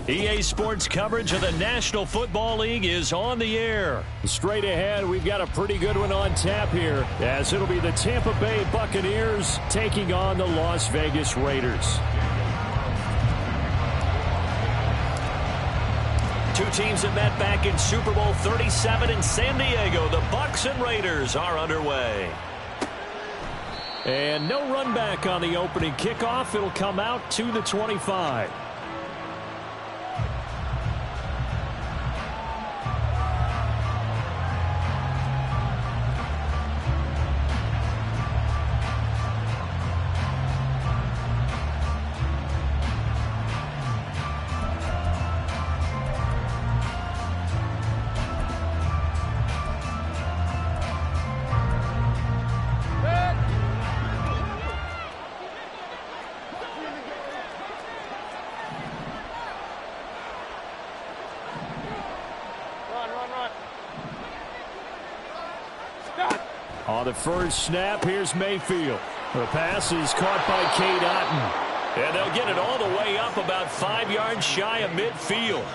EA Sports coverage of the National Football League is on the air. Straight ahead, we've got a pretty good one on tap here, as it'll be the Tampa Bay Buccaneers taking on the Las Vegas Raiders. Two teams that met back in Super Bowl 37 in San Diego. The Bucs and Raiders are underway. And no run back on the opening kickoff. It'll come out to the 25. On the first snap, here's Mayfield. The pass is caught by Cade Otton. And they'll get it all the way up about 5 yards shy of midfield.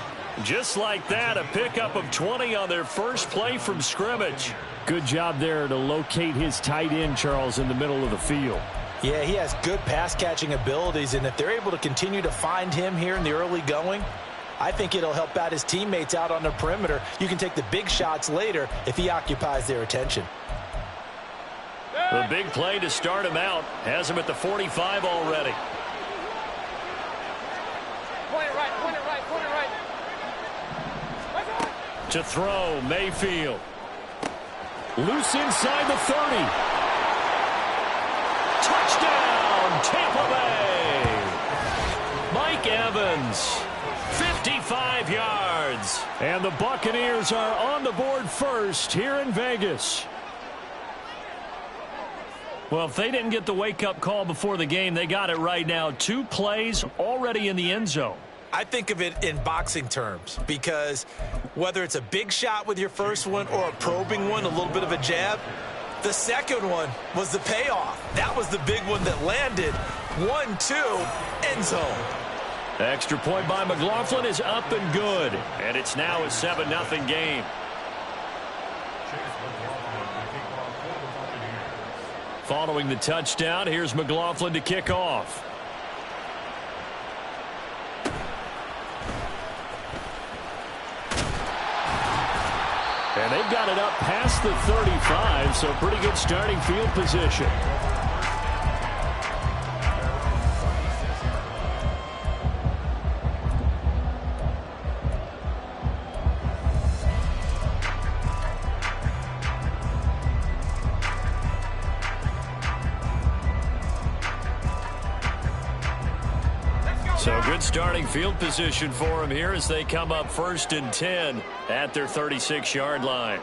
Just like that, a pickup of 20 on their first play from scrimmage. Good job there to locate his tight end, Charles, in the middle of the field. Yeah, he has good pass-catching abilities, and if they're able to continue to find him here in the early going, I think it'll help out his teammates out on the perimeter. You can take the big shots later if he occupies their attention. The big play to start him out has him at the 45 already. Point it right, point it right, point it right. To throw, Mayfield. Loose inside the 30. Touchdown, Tampa Bay. Mike Evans, 55 yards. And the Buccaneers are on the board first here in Vegas. Well, if they didn't get the wake-up call before the game, they got it right now. 2 plays already in the end zone. I think of it in boxing terms because whether it's a big shot with your first one or a probing one, a little bit of a jab, the second one was the payoff. That was the big one that landed. 1-2, end zone. The extra point by McLaughlin is up and good. And it's now a 7-0 game. Following the touchdown, here's McLaughlin to kick off. And they've got it up past the 35, so pretty good starting field position. So good starting field position for him here as they come up 1st and 10 at their 36-yard line.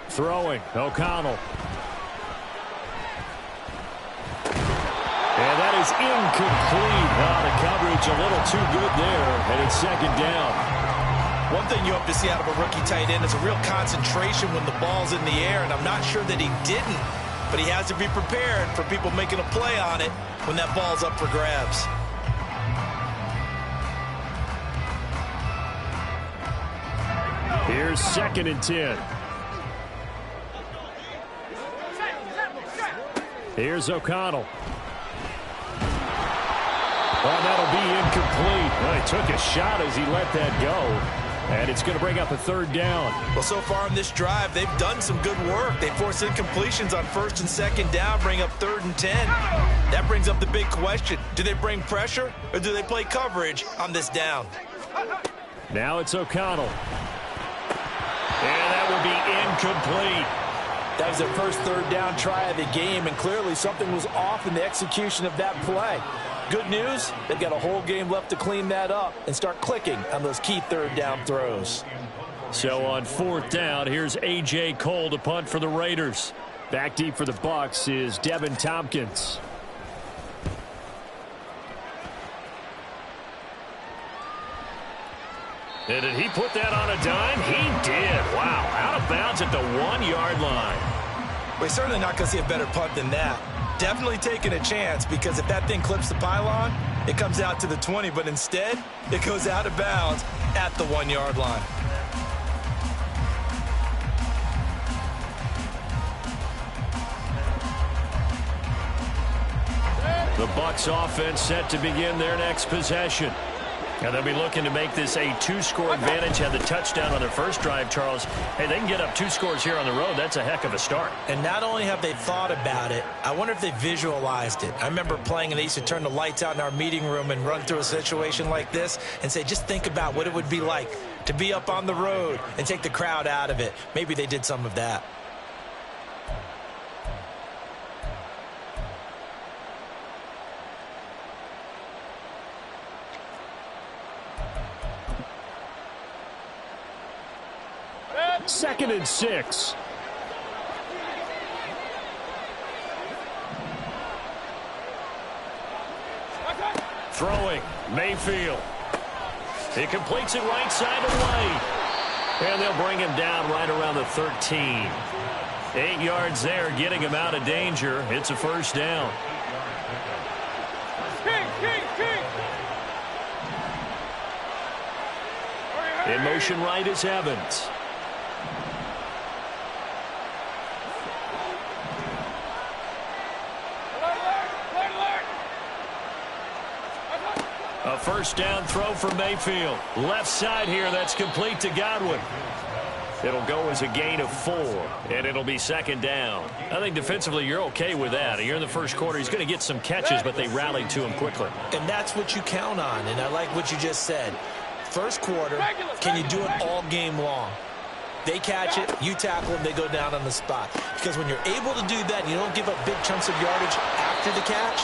Throwing, O'Connell. And that is incomplete. The coverage a little too good there, and it's 2nd down. One thing you hope to see out of a rookie tight end is a real concentration when the ball's in the air, and I'm not sure that he didn't, but he has to be prepared for people making a play on it when that ball's up for grabs. Here's 2nd and 10. Here's O'Connell. Oh, that'll be incomplete. Well, he took a shot as he let that go. And it's going to bring up a 3rd down. Well, so far in this drive, they've done some good work. They forced incompletions on 1st and 2nd down, bring up 3rd and 10. That brings up the big question. Do they bring pressure or do they play coverage on this down? Now it's O'Connell. And that will be incomplete. That was their first 3rd down try of the game, and clearly something was off in the execution of that play. Good news, they've got a whole game left to clean that up and start clicking on those key 3rd down throws. So on 4th down, here's A.J. Cole to punt for the Raiders. Back deep for the Bucs is Devin Tompkins. And did he put that on a dime? He did. Wow, out of bounds at the 1-yard line. We're certainly not going to see a better punt than that. Definitely taking a chance, because if that thing clips the pylon, it comes out to the 20, but instead, it goes out of bounds at the 1-yard line. The Bucs offense set to begin their next possession. And they'll be looking to make this a 2-score advantage. Had the touchdown on their first drive, Charles. Hey, they can get up 2 scores here on the road. That's a heck of a start. And not only have they thought about it, I wonder if they visualized it. I remember playing, and they used to turn the lights out in our meeting room and run through a situation like this and say, just think about what it would be like to be up on the road and take the crowd out of it. Maybe they did some of that. Second and 6. Throwing, Mayfield. He completes it right side away. And they'll bring him down right around the 13. 8 yards there, getting him out of danger. It's a 1st down. In motion right is Evans. A 1st down throw for Mayfield. Left side here, that's complete to Godwin. It'll go as a gain of 4, and it'll be second down. I think defensively you're okay with that. You're in the first quarter. He's going to get some catches, but they rallied to him quickly. And that's what you count on, and I like what you just said. First quarter, can you do it all game long? They catch it, you tackle them, they go down on the spot. Because when you're able to do that, you don't give up big chunks of yardage after the catch,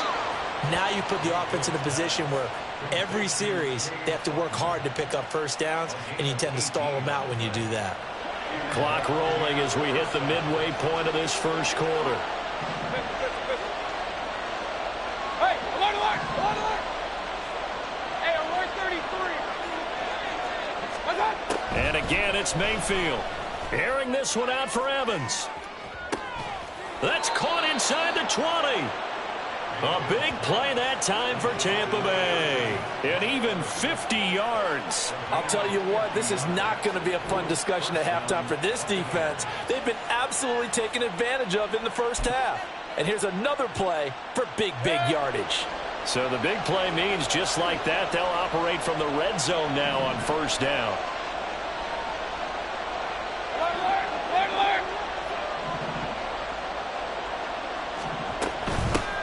now you put the offense in a position where every series they have to work hard to pick up first downs, and you tend to stall them out when you do that. Clock rolling as we hit the midway point of this first quarter. Hey, alert, alert, alert, alert. Hey, alert 33. What's up? And again, it's Mayfield. Airing this one out for Evans. That's caught inside the 20. A big play that time for Tampa Bay. And even 50 yards. I'll tell you what, this is not going to be a fun discussion at halftime for this defense. They've been absolutely taken advantage of in the first half. And here's another play for big, big yardage. So the big play means just like that, they'll operate from the red zone now on first down.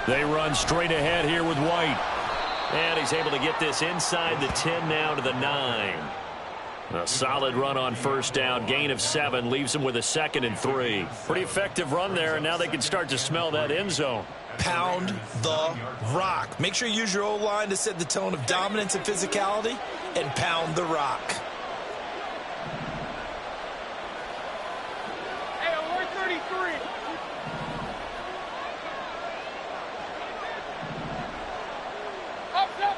They run straight ahead here with White. And he's able to get this inside the 10 now to the 9. A solid run on first down. Gain of 7 leaves him with a 2nd and 3. Pretty effective run there, and now they can start to smell that end zone. Pound the rock. Make sure you use your O-line to set the tone of dominance and physicality, and pound the rock. Hey, alert 33. Up, up.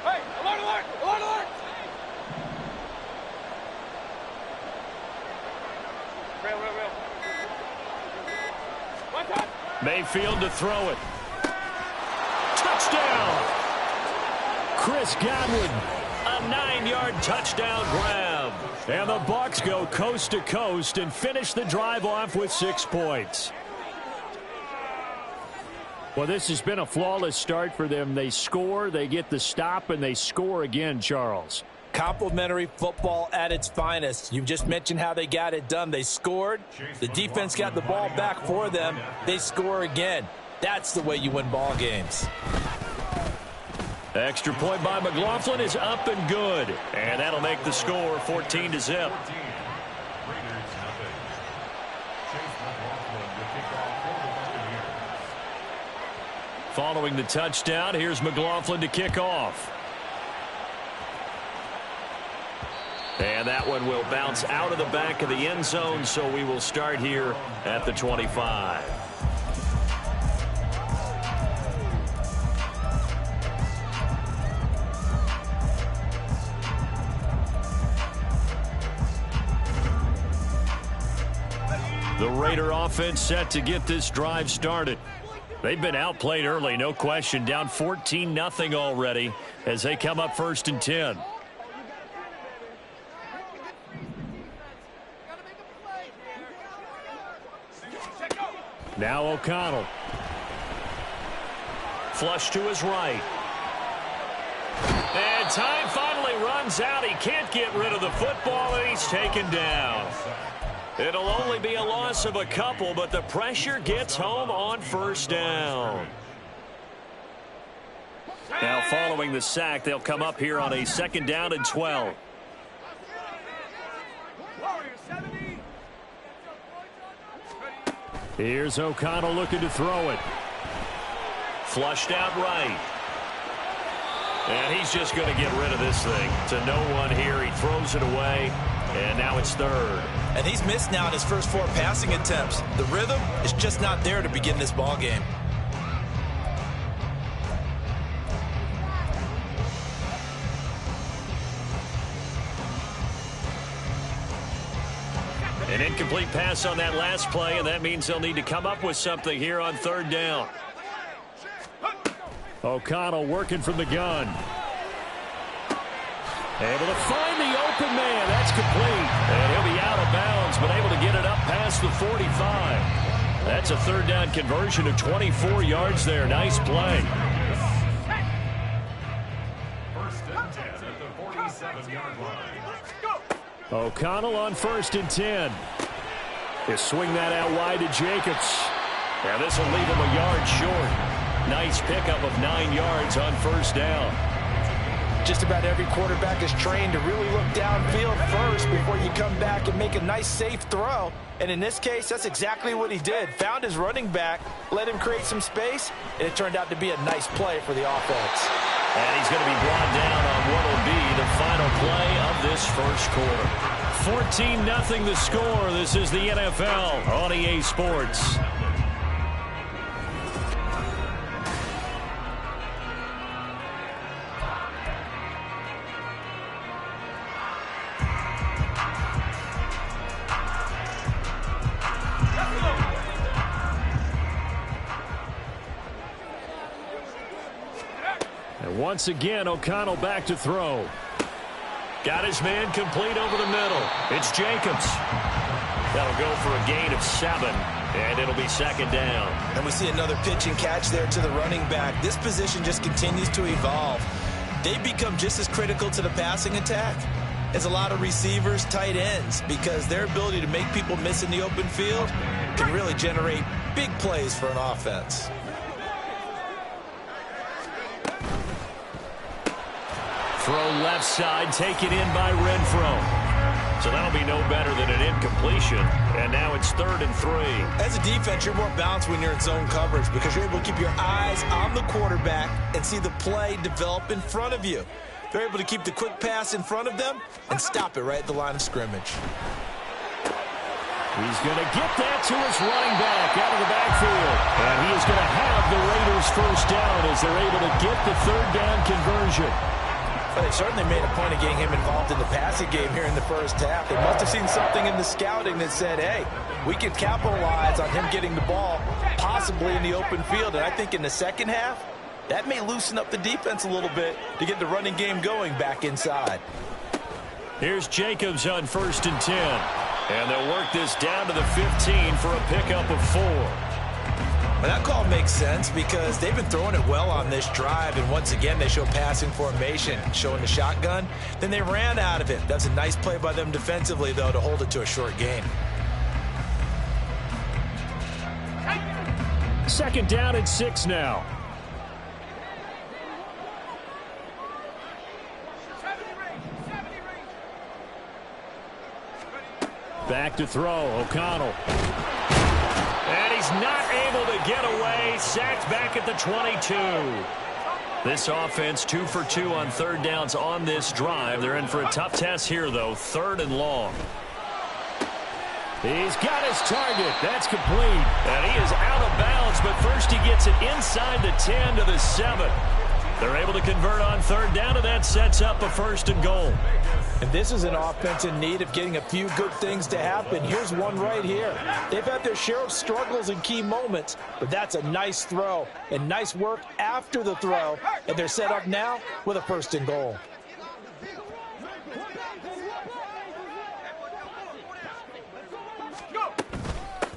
Hey, alert, alert, alert, alert. Real. One touch. Mayfield to throw it. Touchdown! Chris Godwin, a 9-yard touchdown grab. And the Bucs go coast to coast and finish the drive off with 6 points. Well, this has been a flawless start for them. They score, they get the stop, and they score again, Charles. Complimentary football at its finest. You've just mentioned how they got it done. They scored. The defense got the ball back for them. They score again. That's the way you win ball games. Extra point by McLaughlin is up and good. And that'll make the score 14-0. Following the touchdown, here's McLaughlin to kick off. And that one will bounce out of the back of the end zone, so we will start here at the 25. The Raider offense set to get this drive started. They've been outplayed early, no question. Down 14-0 already as they come up 1st and 10. Now O'Connell. Flush to his right. And time finally runs out. He can't get rid of the football, and he's taken down. It'll only be a loss of a couple, but the pressure gets home on first down. Now following the sack, they'll come up here on a 2nd down and 12. Here's O'Connell looking to throw it. Flushed out right. And he's just going to get rid of this thing. To no one here. He throws it away. And now it's 3rd. And he's missed now in his first 4 passing attempts. The rhythm is just not there to begin this ball game. An incomplete pass on that last play, and that means they'll need to come up with something here on 3rd down. O'Connell working from the gun. Able to find the open man. That's complete. And he'll be out of bounds, but able to get it up past the 45. That's a 3rd down conversion of 24 yards there. Nice play. O'Connell on 1st and 10. They swing that out wide to Jacobs. And this will leave him a yard short. Nice pickup of 9 yards on 1st down. Just about every quarterback is trained to really look downfield first before you come back and make a nice, safe throw. And in this case, that's exactly what he did. Found his running back, let him create some space, and it turned out to be a nice play for the offense. And he's going to be brought down on what will be the final play of this first quarter. 14-0 the score. This is the NFL on EA Sports. Once again, O'Connell back to throw. Got his man complete over the middle. It's Jacobs. That'll go for a gain of 7, and it'll be 2nd down. And we see another pitch and catch there to the running back. This position just continues to evolve. They've become just as critical to the passing attack as a lot of receivers, tight ends, because their ability to make people miss in the open field can really generate big plays for an offense. Throw left side, taken in by Renfro. So that'll be no better than an incompletion. And now it's 3rd and 3. As a defense, you're more balanced when you're in zone coverage because you're able to keep your eyes on the quarterback and see the play develop in front of you. They're able to keep the quick pass in front of them and stop it right at the line of scrimmage. He's going to get that to his running back out of the backfield. And he is going to have the Raiders 1st down as they're able to get the 3rd down conversion. Well, they certainly made a point of getting him involved in the passing game here in the first half. They must have seen something in the scouting that said, hey, we can capitalize on him getting the ball possibly in the open field. And I think in the second half, that may loosen up the defense a little bit to get the running game going back inside. Here's Jacobs on 1st and 10. And they'll work this down to the 15 for a pickup of 4. Well, that call makes sense because they've been throwing it well on this drive, and once again they show passing formation, showing the shotgun. Then they ran out of it. That's a nice play by them defensively, though, to hold it to a short gain. 2nd down and 6 now. Back to throw, O'Connell. And he's not able to get away. Sacked back at the 22. This offense 2 for 2 on 3rd downs on this drive. They're in for a tough test here, though. 3rd and long. He's got his target. That's complete. And he is out of bounds, but first he gets it inside the 10 to the 7. They're able to convert on 3rd down, and that sets up a 1st and goal. And this is an offense in need of getting a few good things to happen. Here's one right here. They've had their share of struggles in key moments, but that's a nice throw and nice work after the throw. And they're set up now with a 1st and goal.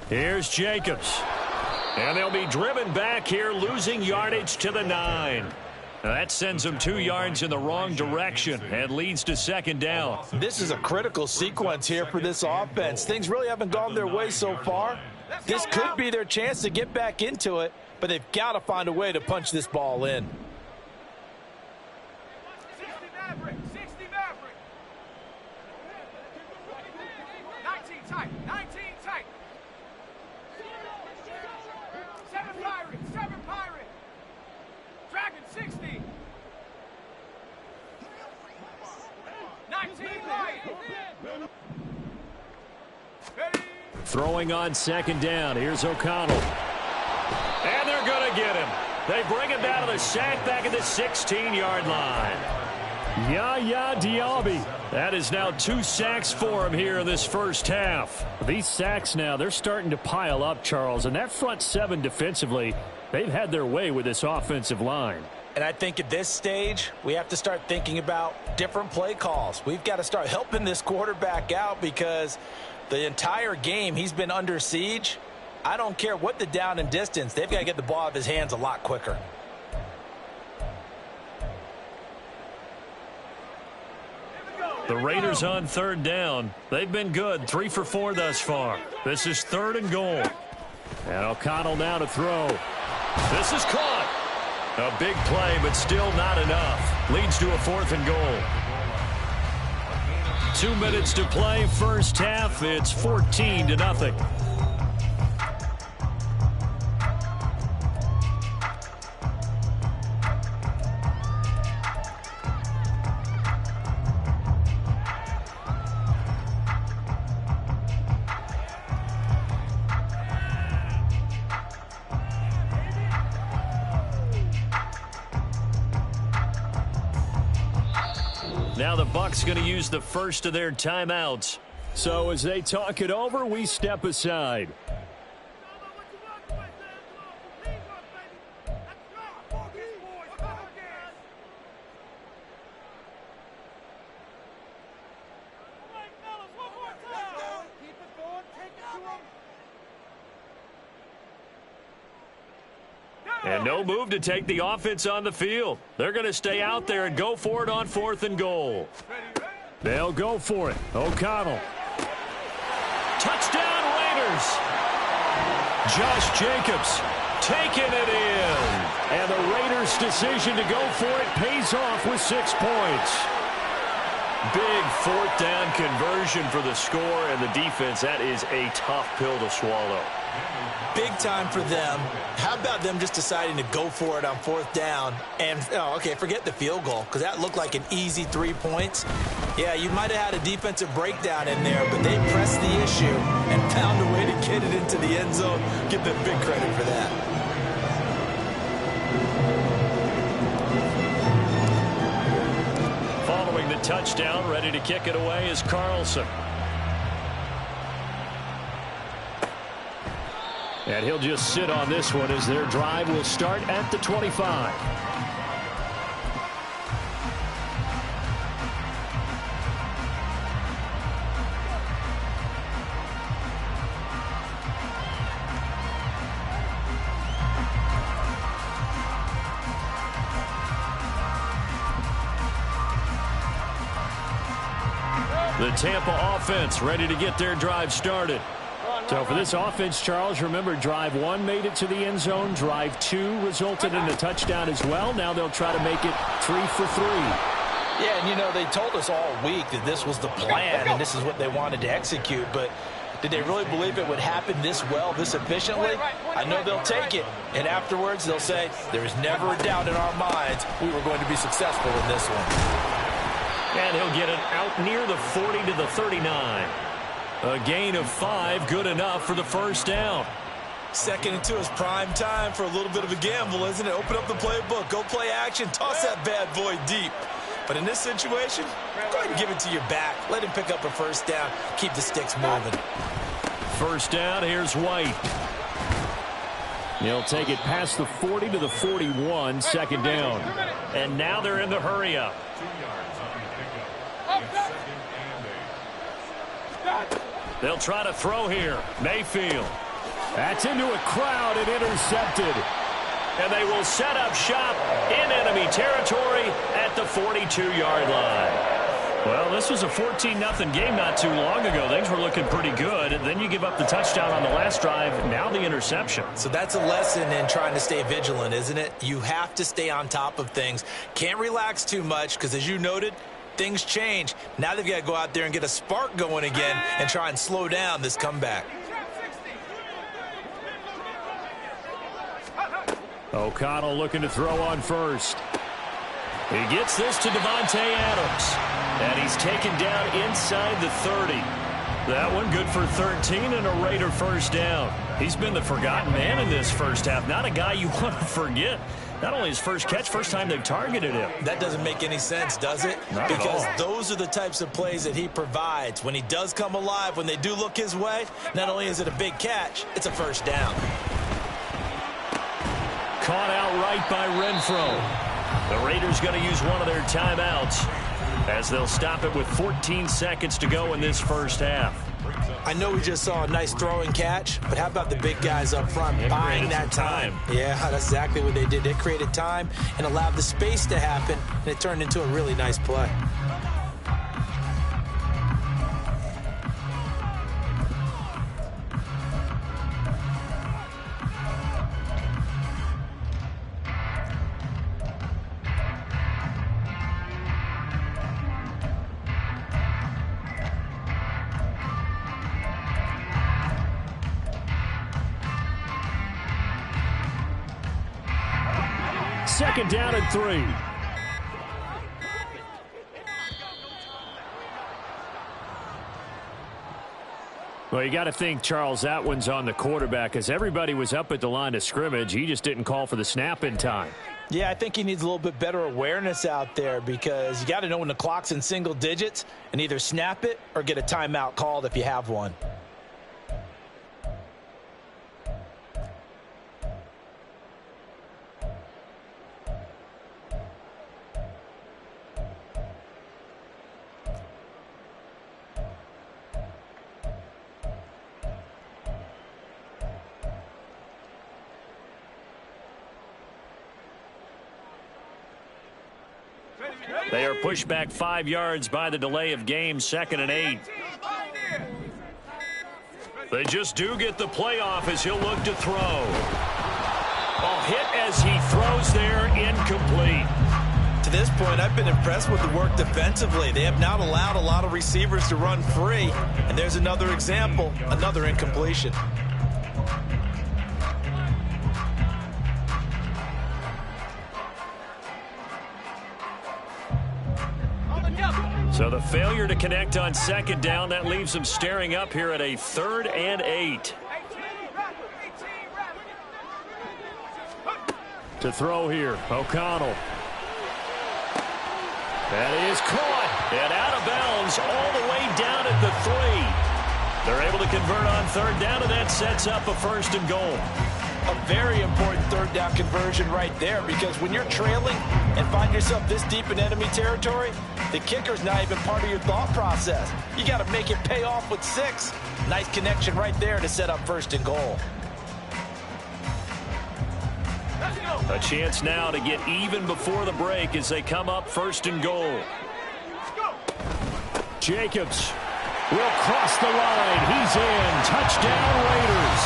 Here's Jacobs. And they'll be driven back here, losing yardage to the 9. That sends them 2 yards in the wrong direction and leads to 2nd down. This is a critical sequence here for this offense. Things really haven't gone their way so far. This could be their chance to get back into it, but they've got to find a way to punch this ball in. 60 Maverick. 19 tight. 19 tight. 7 Pirate. 7 Pirate. Dragon 60. 19 light. Ready. Throwing on 2nd down. Here's O'Connell. And they're going to get him. They bring him down to the sack back at the 16-yard line. Yaya Diaby. That is now 2 sacks for him here in this first half. These sacks now, they're starting to pile up, Charles. And that front 7 defensively, they've had their way with this offensive line. And I think at this stage, we have to start thinking about different play calls. We've got to start helping this quarterback out because the entire game he's been under siege. I don't care what the down and distance. They've got to get the ball out of his hands a lot quicker. The Raiders on third down. They've been good, 3 for 4 thus far. This is 3rd and goal. And O'Connell now to throw. This is caught. A big play, but still not enough. Leads to a 4th and goal. 2 minutes to play, first half. It's 14-0. Now the Bucs going to use the first of their timeouts. So as they talk it over, we step aside. And no move to take the offense on the field. They're going to stay out there and go for it on 4th and goal. They'll go for it. O'Connell. Touchdown Raiders. Josh Jacobs taking it in. And the Raiders' decision to go for it pays off with 6 points. Big 4th down conversion for the score, and the defense, that is a tough pill to swallow. Big time for them. How about them just deciding to go for it on 4th down? And, forget the field goal, because that looked like an easy 3 points. Yeah, you might have had a defensive breakdown in there, but they pressed the issue and found a way to get it into the end zone. Give them big credit for that. Following the touchdown, ready to kick it away is Carlson. And he'll just sit on this one as their drive will start at the 25. The Tampa offense ready to get their drive started. So for this offense, Charles, remember drive 1 made it to the end zone. Drive 2 resulted in a touchdown as well. Now they'll try to make it 3 for 3. Yeah, and they told us all week that this was the plan and this is what they wanted to execute. But did they really believe it would happen this well, this efficiently? I know they'll take it. And afterwards they'll say, there is never a doubt in our minds we were going to be successful in this one. And he'll get it out near the 40 to the 39. A gain of 5, good enough for the first down. 2nd and 2 is prime time for a little bit of a gamble, isn't it? Open up the playbook, go play action, toss that bad boy deep. But in this situation, go ahead and give it to your back. Let him pick up a first down. Keep the sticks moving. First down, here's White. He'll take it past the 40 to the 41, 2nd down. And now they're in the hurry up. They'll try to throw here. Mayfield. That's into a crowd and intercepted. And they will set up shop in enemy territory at the 42-yard line. Well, this was a 14-0 game not too long ago. Things were looking pretty good. And then you give up the touchdown on the last drive. Now the interception. So that's a lesson in trying to stay vigilant, isn't it? You have to stay on top of things. Can't relax too much because, as you noted, things change. Now they've got to go out there and get a spark going again and try and slow down this comeback. O'Connell looking to throw on first. He gets this to Davante Adams. And he's taken down inside the 30. That one good for 13 and a Raider first down. He's been the forgotten man in this first half. Not a guy you want to forget. Not only his first catch, first time they've targeted him. That doesn't make any sense, does it? Not because at all. Those are the types of plays that he provides. When he does come alive, when they do look his way, not only is it a big catch, it's a first down. Caught outright by Renfro. The Raiders going to use one of their timeouts as they'll stop it with 14 seconds to go in this first half. I know we just saw a nice throwing catch, but how about the big guys up front buying that time? Yeah, that's exactly what they did. They created time and allowed the space to happen, and it turned into a really nice play. second down and 3. Well, you got to think, Charles, that one's on the quarterback as everybody was up at the line of scrimmage. He just didn't call for the snap in time. Yeah, I think he needs a little bit better awareness out there because you got to know when the clock's in single digits and either snap it or get a timeout called if you have one. They are pushed back 5 yards by the delay of game, 2nd and 8. They just do get the playoff as he'll look to throw. Oh, hit as he throws there, incomplete. To this point, I've been impressed with the work defensively. They have not allowed a lot of receivers to run free. And there's another example, another incompletion. So the failure to connect on 2nd down, that leaves them staring up here at a 3rd and 8. To throw here, O'Connell. That is caught and out of bounds all the way down at the 3. They're able to convert on 3rd down, and that sets up a 1st and goal. A very important 3rd down conversion right there because when you're trailing and find yourself this deep in enemy territory, the kicker's not even part of your thought process. You got to make it pay off with 6. Nice connection right there to set up 1st and goal. A chance now to get even before the break as they come up 1st and goal. Jacobs will cross the line. He's in. Touchdown, Raiders.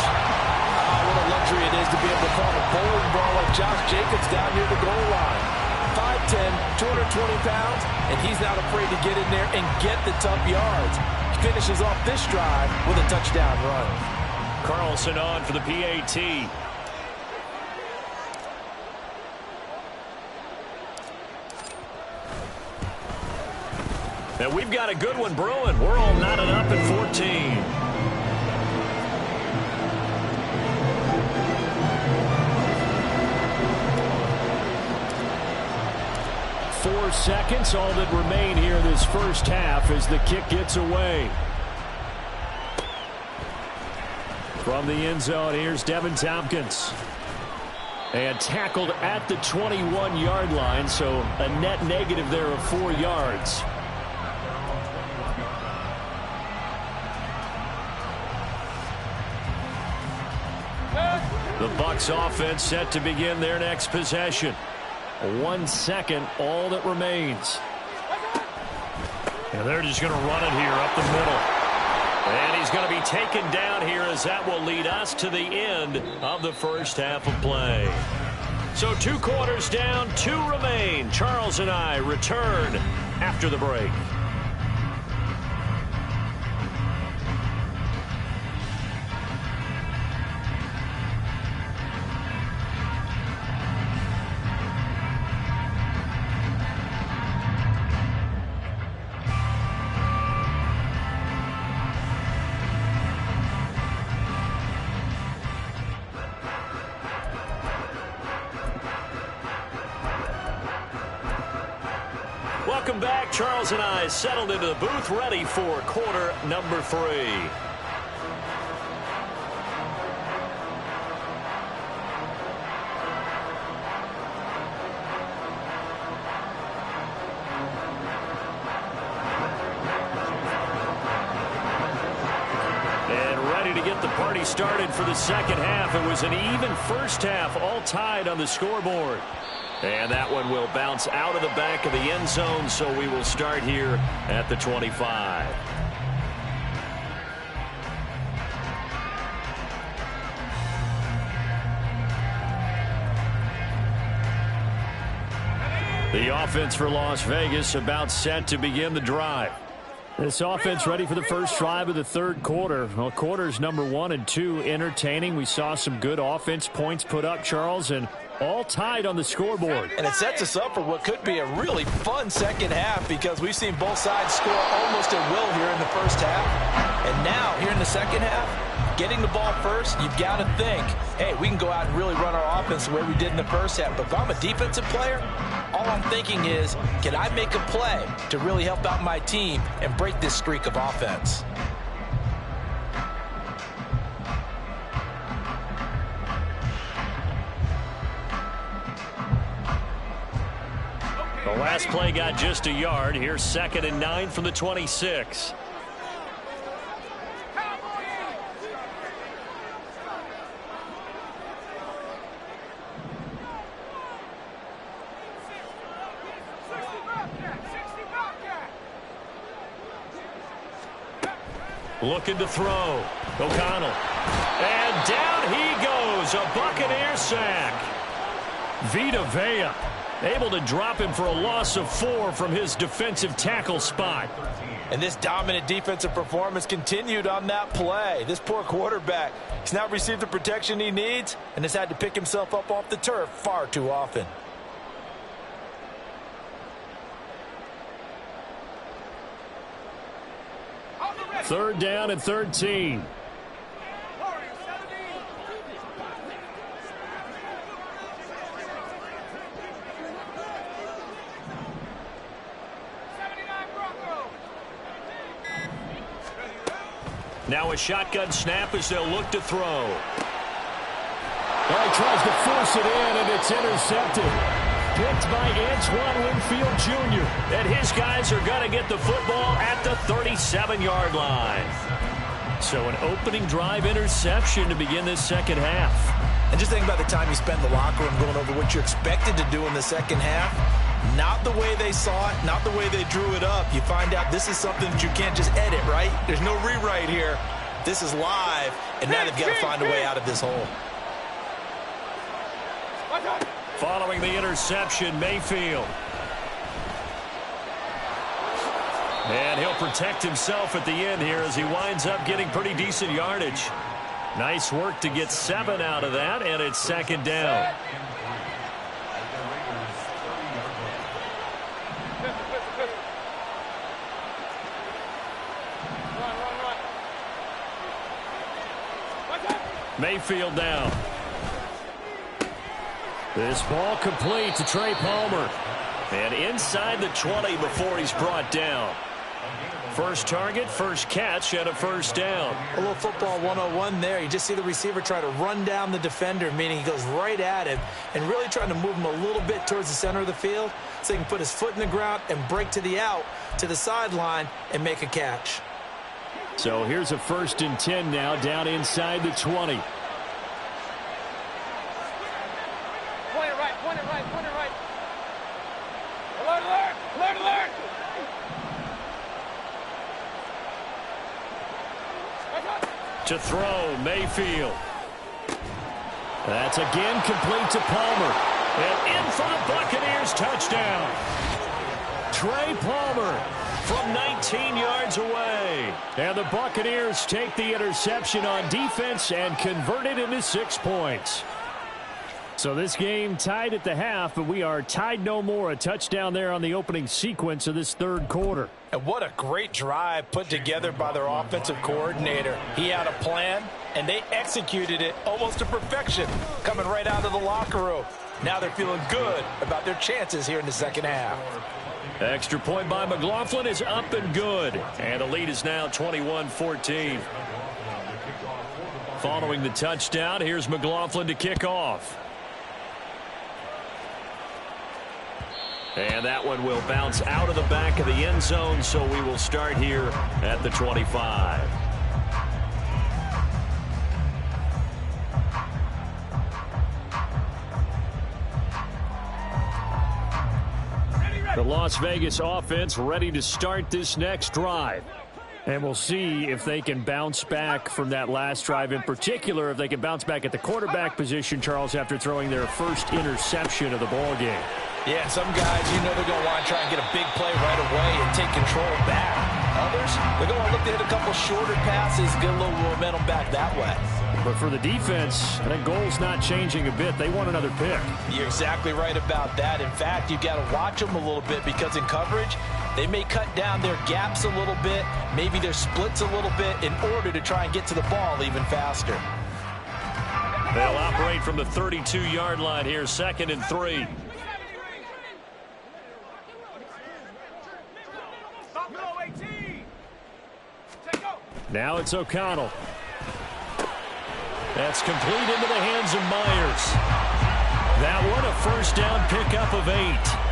What a luxury it is to be able to call a bowling ball like Josh Jacobs down near the goal line. 5'10", 220 pounds, and he's not afraid to get in there and get the tough yards. He finishes off this drive with a touchdown run. Carlson on for the PAT. And we've got a good one brewing. We're all knotted up at 14. 4 seconds, all that remain here this first half as the kick gets away. From the end zone, here's Devin Tompkins. And tackled at the 21-yard line, so a net negative there of 4 yards. The Bucs offense set to begin their next possession. 1 second, all that remains. And they're just going to run it here up the middle. And he's going to be taken down here as that will lead us to the end of the first half of play. So 2 quarters down, 2 remain. Charles and I return after the break. Welcome back. Charles and I settled into the booth ready for quarter number 3. And ready to get the party started for the second half. It was an even first half, all tied on the scoreboard. And that one will bounce out of the back of the end zone, so we will start here at the 25. The offense for Las Vegas about set to begin the drive. This offense ready for the first drive of the third quarter. Well, quarters number 1 and 2 entertaining. We saw some good offense points put up, Charles, and all tied on the scoreboard. And it sets us up for what could be a really fun second half because we've seen both sides score almost at will here in the first half. And now, here in the second half, getting the ball first, you've got to think, hey, we can go out and really run our offense the way we did in the first half. But if I'm a defensive player, all I'm thinking is, can I make a play to really help out my team and break this streak of offense? The last play got just a yard. Here's 2nd and 9 from the 26. Looking to throw. O'Connell. And down he goes. A Buccaneer sack. Vita Vea able to drop him for a loss of 4 from his defensive tackle spot. And this dominant defensive performance continued on that play. This poor quarterback, he's not received the protection he needs and has had to pick himself up off the turf far too often. Third down and 13. Now a shotgun snap as they'll look to throw. Well, he tries to force it in, and it's intercepted. Picked by Antoine Winfield Jr. And his guys are going to get the football at the 37-yard line. So an opening drive interception to begin this second half. And just think about the time you spend in the locker room going over what you expected to do in the second half. Not the way they saw it, not the way they drew it up. You find out this is something that you can't just edit, right? There's no rewrite here. This is live, and now they've got to find a way out of this hole. Following the interception, Mayfield. And he'll protect himself at the end here as he winds up getting pretty decent yardage. Nice work to get 7 out of that, and it's 2nd down. Mayfield down. This ball complete to Trey Palmer. And inside the 20 before he's brought down. First target, first catch, and a first down. A little football 101 there. You just see the receiver try to run down the defender, meaning he goes right at him and really trying to move him a little bit towards the center of the field so he can put his foot in the ground and break to the out, to the sideline, and make a catch. So here's a 1st and 10 now, down inside the 20. Point it right, point it right, point it right. Alert, alert, alert, alert. To throw, Mayfield. That's again complete to Palmer. And in for the Buccaneers, touchdown. Trey Palmer from 19 yards away. And the Buccaneers take the interception on defense and convert it into 6 points. So this game tied at the half, but we are tied no more. A touchdown there on the opening sequence of this third quarter. And what a great drive put together by their offensive coordinator. He had a plan, and they executed it almost to perfection, coming right out of the locker room. Now they're feeling good about their chances here in the second half. Extra point by McLaughlin is up and good. And the lead is now 21-14. Following the touchdown, here's McLaughlin to kick off. And that one will bounce out of the back of the end zone, so we will start here at the 25. The Las Vegas offense ready to start this next drive. And we'll see if they can bounce back from that last drive, in particular, if they can bounce back at the quarterback position, Charles, after throwing their first interception of the ball game. Yeah, some guys, you know they're going to want to try and get a big play right away and take control back. Others, they're going to look to hit a couple shorter passes, get a little momentum back that way. But for the defense, that goal's not changing a bit. They want another pick. You're exactly right about that. In fact, you've got to watch them a little bit because in coverage, they may cut down their gaps a little bit, maybe their splits a little bit in order to try and get to the ball even faster. They'll operate from the 32-yard line here, 2nd and 3. Now it's O'Connell. That's complete into the hands of Myers. That one a first down pickup of 8.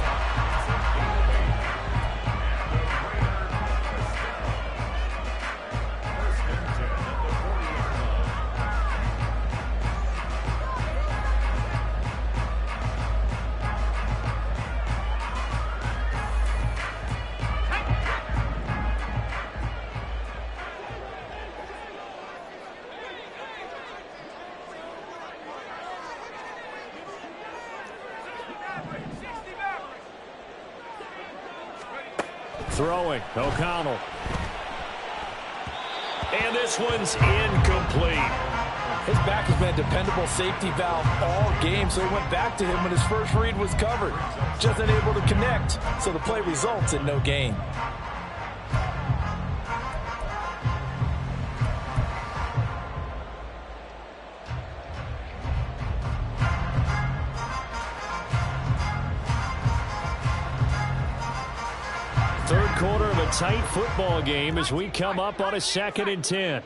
Throwing, O'Connell. And this one's incomplete. His back has been a dependable safety valve all game, so he went back to him when his first read was covered. Just unable to connect, so the play results in no gain. Third quarter of a tight football game as we come up on a 2nd and 10.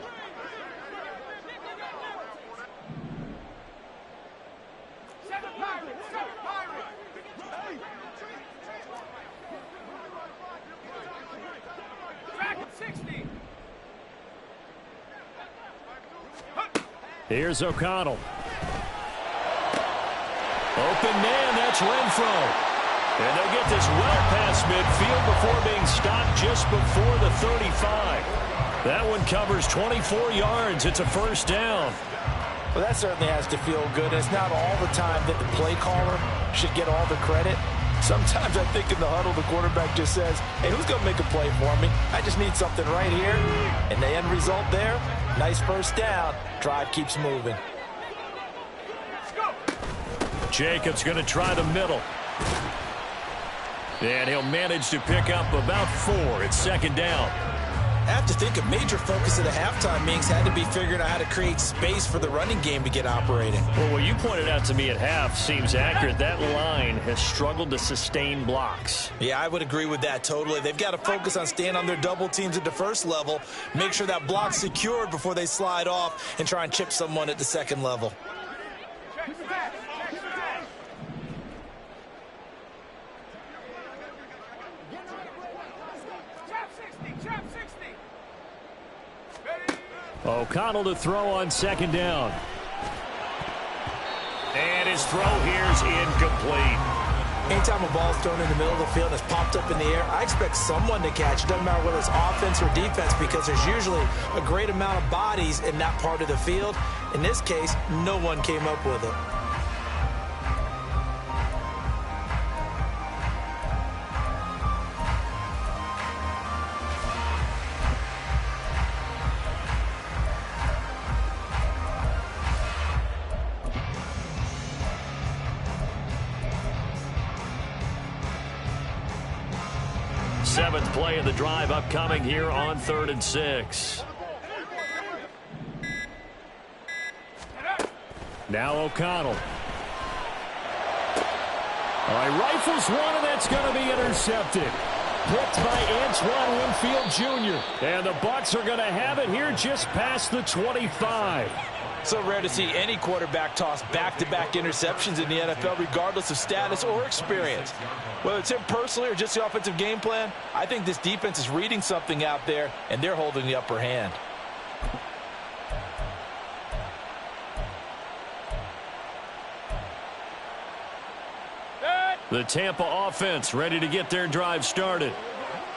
Here's O'Connell. Open man, that's Renfro. And they'll get this well past midfield before being stopped just before the 35. That one covers 24 yards. It's a first down. Well, that certainly has to feel good. It's not all the time that the play caller should get all the credit. Sometimes I think in the huddle, the quarterback just says, hey, who's going to make a play for me? I just need something right here. And the end result there, nice first down. Drive keeps moving. Jacobs going to try the middle. And he'll manage to pick up about 4. It's 2nd down. I have to think a major focus at the halftime meetings had to be figuring out how to create space for the running game to get operating. Well, what you pointed out to me at half seems accurate. That line has struggled to sustain blocks. Yeah, I would agree with that totally. They've got to focus on staying on their double teams at the first level, make sure that block's secured before they slide off and try and chip someone at the second level. O'Connell to throw on 2nd down. And his throw here's incomplete. Anytime a ball's thrown in the middle of the field and it's popped up in the air, I expect someone to catch. It doesn't matter whether it's offense or defense because there's usually a great amount of bodies in that part of the field. In this case, no one came up with it. Seventh play of the drive upcoming here on 3rd and 6. Now O'Connell. He rifles one, and that's going to be intercepted. Picked by Antoine Winfield Jr. And the Bucs are going to have it here just past the 25. So rare to see any quarterback toss back-to-back interceptions in the NFL, regardless of status or experience. Whether it's him personally or just the offensive game plan, I think this defense is reading something out there, and they're holding the upper hand. The Tampa offense ready to get their drive started.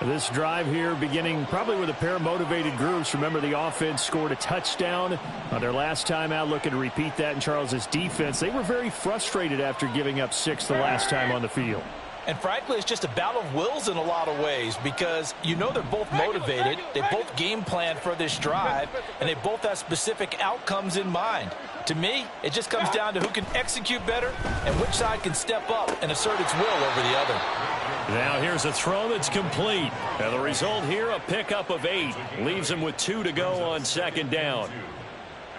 This drive here beginning probably with a pair of motivated groups. Remember, the offense scored a touchdown on their last time out, looking to repeat that in Charles's defense. They were very frustrated after giving up 6 the last time on the field. And frankly, it's just a battle of wills in a lot of ways because you know they're both motivated. They both game plan for this drive, and they both have specific outcomes in mind. To me, it just comes down to who can execute better and which side can step up and assert its will over the other. Now here's a throw that's complete. And the result here, a pickup of 8. Leaves him with 2 to go on second down.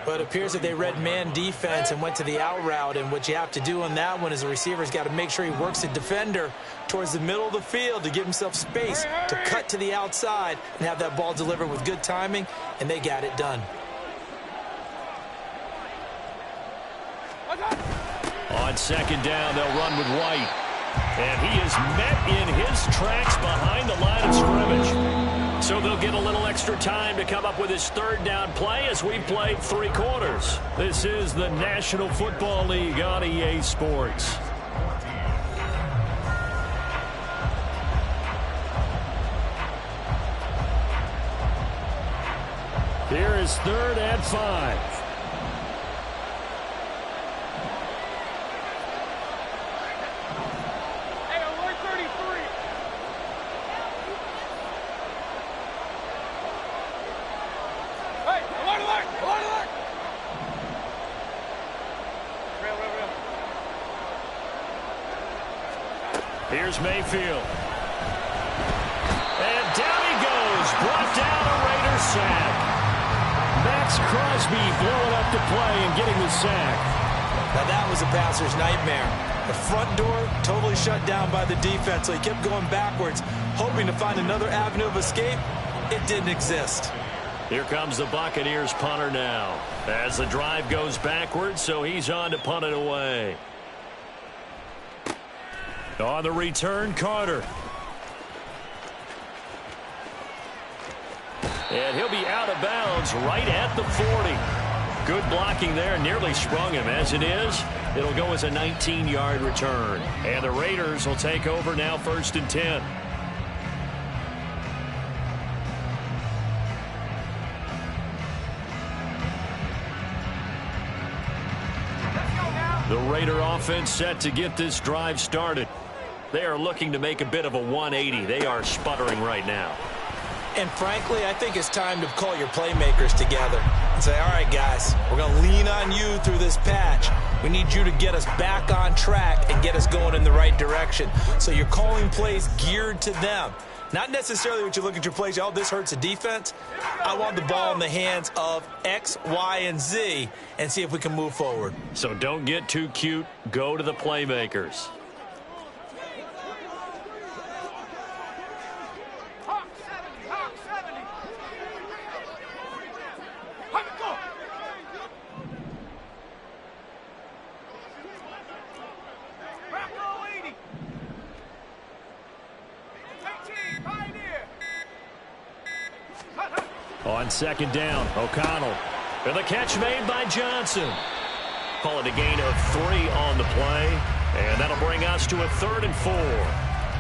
But it appears that they read man defense and went to the out route. And what you have to do on that one is the receiver's got to make sure he works the defender towards the middle of the field to give himself space to cut to the outside and have that ball delivered with good timing, and they got it done. On second down, they'll run with White. And he is met in his tracks behind the line of scrimmage. So they'll get a little extra time to come up with his third down play as we played 3 quarters. This is the National Football League on EA Sports. Here is 3rd and 5. Here's Mayfield. And down he goes. Brought down a Raiders sack. Max Crosby blowing up the play and getting the sack. Now that was a passer's nightmare. The front door totally shut down by the defense, so he kept going backwards, hoping to find another avenue of escape. It didn't exist. Here comes the Buccaneers punter now. As the drive goes backwards, so he's on to punt it away. On the return, Carter. And he'll be out of bounds right at the 40. Good blocking there, nearly sprung him. As it is, it'll go as a 19-yard return. And the Raiders will take over now, 1st and 10. The Raider offense set to get this drive started. They are looking to make a bit of a 180. They are sputtering right now. And frankly, I think it's time to call your playmakers together and say, all right, guys, we're going to lean on you through this patch. We need you to get us back on track and get us going in the right direction. So you're calling plays geared to them. Not necessarily what you look at your plays, oh, this hurts the defense. I want the ball in the hands of X, Y, and Z and see if we can move forward. So don't get too cute. Go to the playmakers. On second down, O'Connell. And the catch made by Johnson. Call it a gain of 3 on the play. And that'll bring us to a 3rd and 4.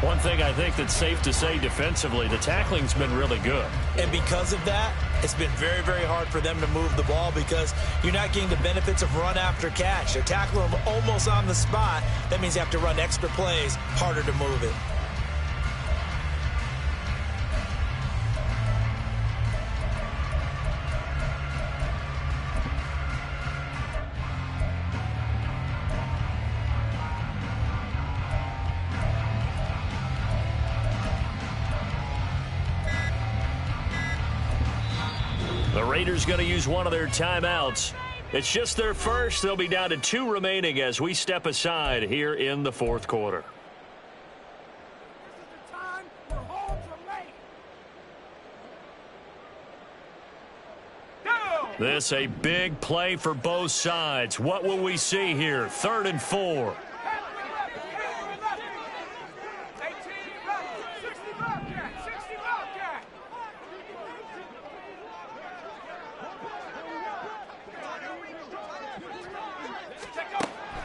One thing I think that's safe to say defensively, the tackling's been really good. And because of that, it's been very, very hard for them to move the ball because you're not getting the benefits of run after catch. They're tackling them almost on the spot. That means you have to run extra plays, harder to move it. The Raiders going to use one of their timeouts. It's just their first. They'll be down to 2 remaining as we step aside here in the 4th quarter. This a big play for both sides. What will we see here? 3rd and 4.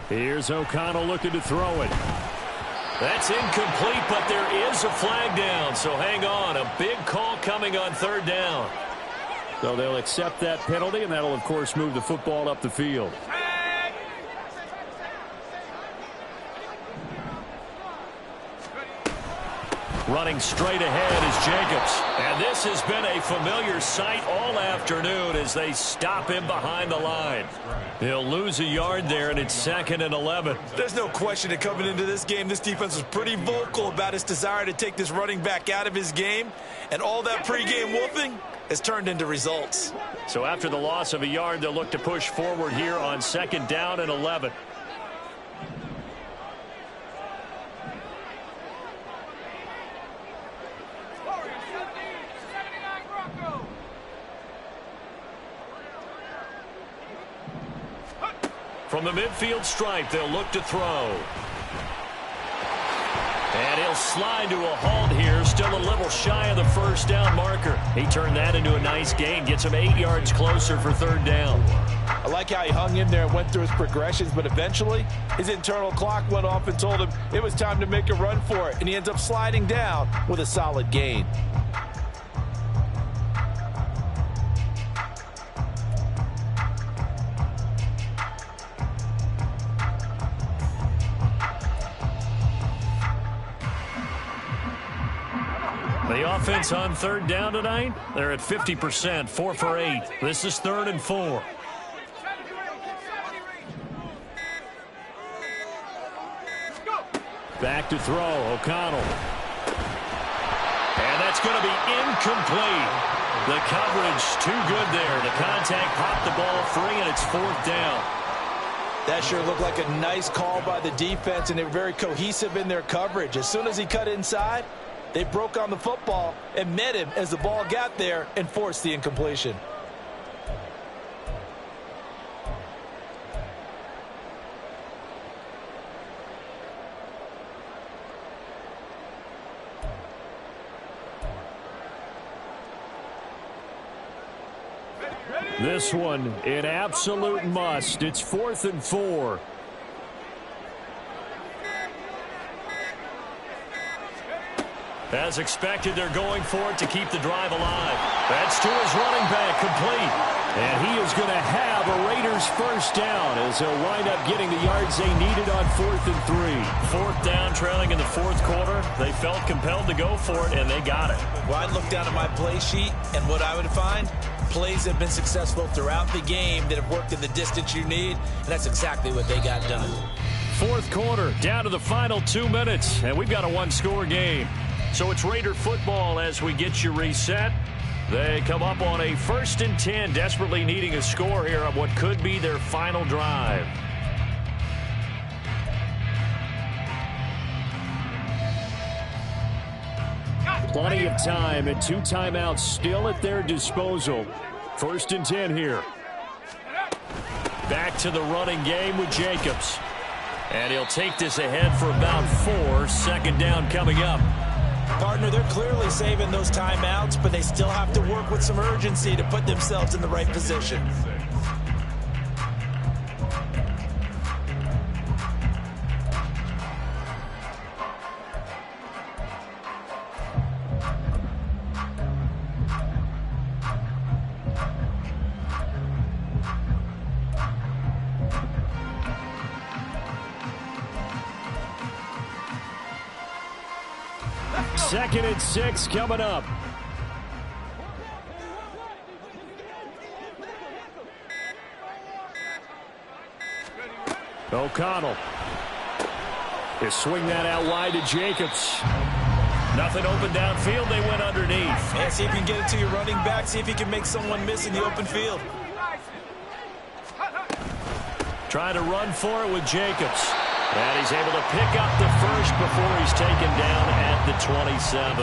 Here's O'Connell looking to throw it. That's incomplete, but there is a flag down, so hang on. A big call coming on 3rd down. So they'll accept that penalty, and that'll, of course, move the football up the field. Running straight ahead is Jacobs. And this has been a familiar sight all afternoon as they stop him behind the line. He'll lose a yard there, and it's 2nd and 11. There's no question that coming into this game, this defense was pretty vocal about its desire to take this running back out of his game. And all that pregame wolfing has turned into results. So after the loss of a yard, they'll look to push forward here on 2nd down and 11. From the midfield stripe, they'll look to throw. And he'll slide to a halt here, still a little shy of the first down marker. He turned that into a nice gain, gets him 8 yards closer for 3rd down. I like how he hung in there and went through his progressions, but eventually his internal clock went off and told him it was time to make a run for it, and he ends up sliding down with a solid gain. The offense on 3rd down tonight, they're at 50%, 4 for 8. This is 3rd and 4. Back to throw, O'Connell. And that's going to be incomplete. The coverage too good there. The contact popped the ball free, and it's 4th down. That sure looked like a nice call by the defense, and they were very cohesive in their coverage. As soon as he cut inside, they broke on the football and met him as the ball got there and forced the incompletion. This one, an absolute must. It's 4th and 4. As expected, they're going for it to keep the drive alive. That's to his running back, complete. And he is going to have a Raiders first down as he'll wind up getting the yards they needed on 4th and 3. 4th down, trailing in the 4th quarter. They felt compelled to go for it, and they got it. Well, I'd look down at my play sheet, and what I would find, plays have been successful throughout the game that have worked in the distance you need, and that's exactly what they got done. 4th quarter, down to the final 2 minutes, and we've got a one-score game. So it's Raider football as we get you reset. They come up on a 1st and 10, desperately needing a score here on what could be their final drive. Plenty of time and 2 timeouts still at their disposal. 1st and 10 here. Back to the running game with Jacobs. And he'll take this ahead for about 4. 2nd down coming up. Partner, they're clearly saving those timeouts, but they still have to work with some urgency to put themselves in the right position. Second and 6 coming up. O'Connell. They swing that out wide to Jacobs. Nothing open downfield. They went underneath. And see if you can get it to your running back. See if you can make someone miss in the open field. Trying to run for it with Jacobs. And he's able to pick up the first before he's taken down at the 27.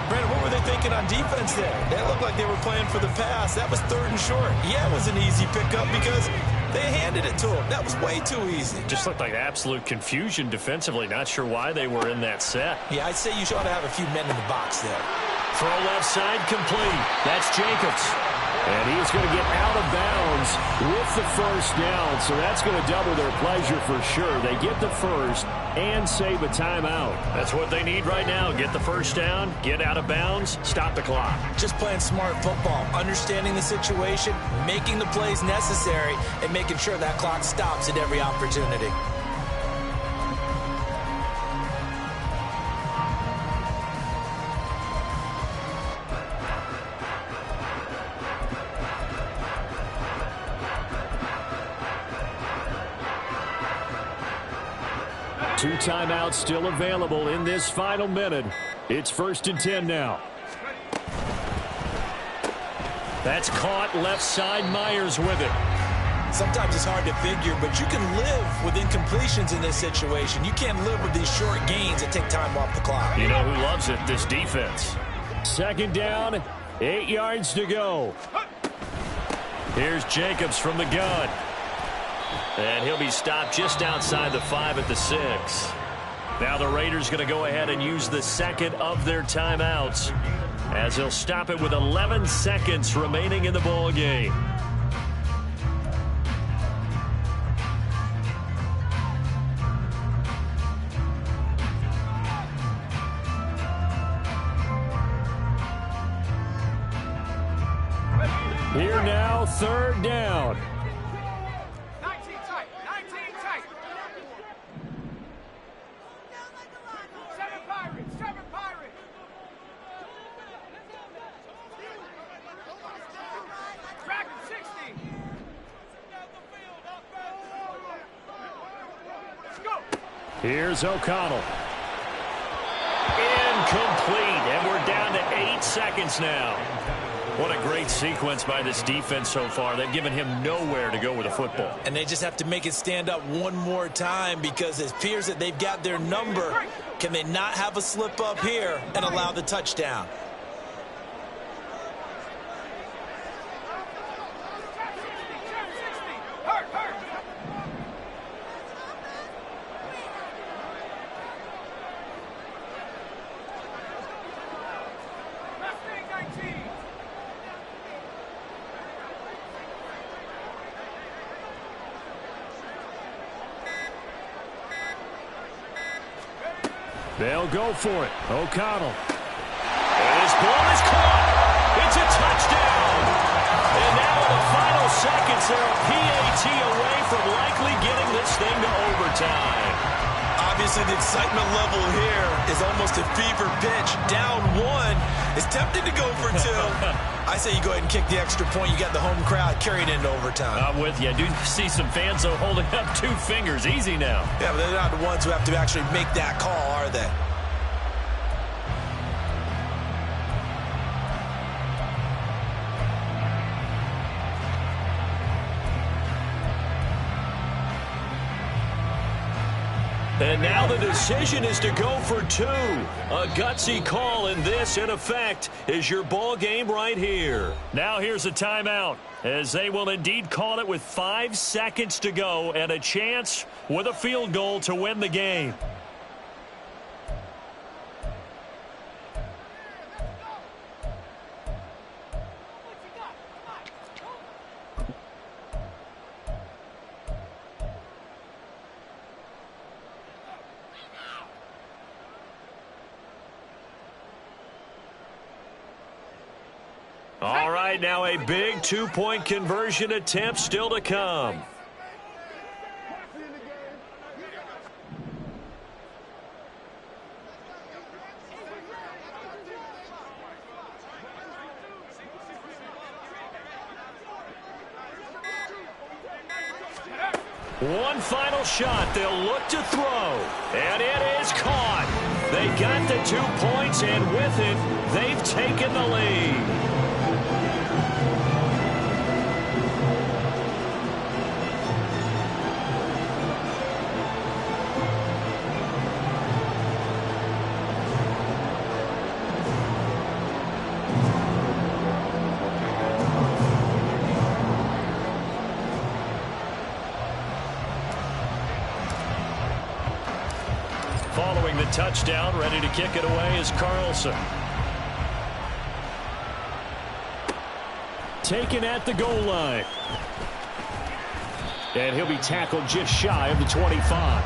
Brandon, what were they thinking on defense there? They looked like they were playing for the pass. That was 3rd and short. Yeah, it was an easy pickup because they handed it to him. That was way too easy. Just looked like absolute confusion defensively. Not sure why they were in that set. Yeah, I'd say you ought to have a few men in the box there. Throw left side complete. That's Jacobs. And he is going to get out of bounds with the first down, so that's going to double their pleasure for sure. They get the first and save a timeout. That's what they need right now. Get the first down, get out of bounds, stop the clock. Just playing smart football, understanding the situation, making the plays necessary, and making sure that clock stops at every opportunity. 2 timeouts still available in this final minute. It's 1st and 10 now. That's caught left side. Myers with it. Sometimes it's hard to figure, but you can live with incompletions in this situation. You can't live with these short gains that take time off the clock. You know who loves it? This defense. 2nd down, 8 yards to go. Here's Jacobs from the gun. And he'll be stopped just outside the 5 at the 6. Now the Raiders going to go ahead and use the second of their timeouts, as they'll stop it with 11 seconds remaining in the ball game. Here now, 3rd down. 19 tight. 19 tight. 7 Pirates. 7 Pirates. Dragon 60. Let's go. Here's O'Connell. Incomplete, and we're down to 8 seconds now. What a great sequence by this defense so far. They've given him nowhere to go with the football. And they just have to make it stand up one more time, because it appears that they've got their number. Can they not have a slip up here and allow the touchdown? They'll go for it. O'Connell. And his ball is caught. It's a touchdown. And now in the final seconds, they're a PAT away from likely getting this thing to overtime. Obviously, the excitement level here is almost a fever pitch. Down 1. It's tempting to go for 2. I say you go ahead and kick the extra point. You got the home crowd carrying into overtime. I'm with you. I do see some fans, though, holding up 2 fingers. Easy now. Yeah, but they're not the ones who have to actually make that call, are they? And now the decision is to go for 2. A gutsy call, and this, in effect, is your ball game right here. Now here's a timeout, as they will indeed call it with 5 seconds to go and a chance with a field goal to win the game. All right, now a big 2-point conversion attempt still to come. One final shot. They'll look to throw. And it is caught. They got the 2 points, and with it, they've taken the lead. Following the touchdown, ready to kick it away is Carlson. Taken at the goal line. And he'll be tackled just shy of the 25.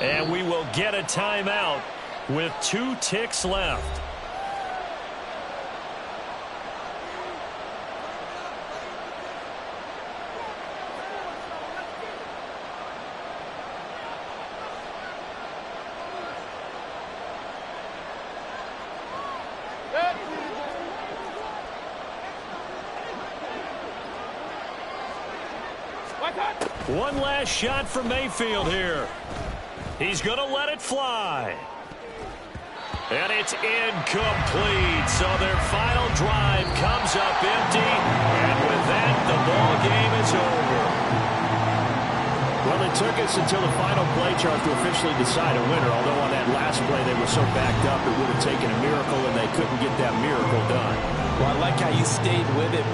And we will get a timeout with 2 ticks left. One last shot for Mayfield here. He's going to let it fly. And it's incomplete. So their final drive comes up empty. And with that, the ball game is over. Well, it took us until the final play chart to officially decide a winner. Although on that last play they were so backed up it would have taken a miracle, and they couldn't get that miracle done. Well, I like how you stayed with it.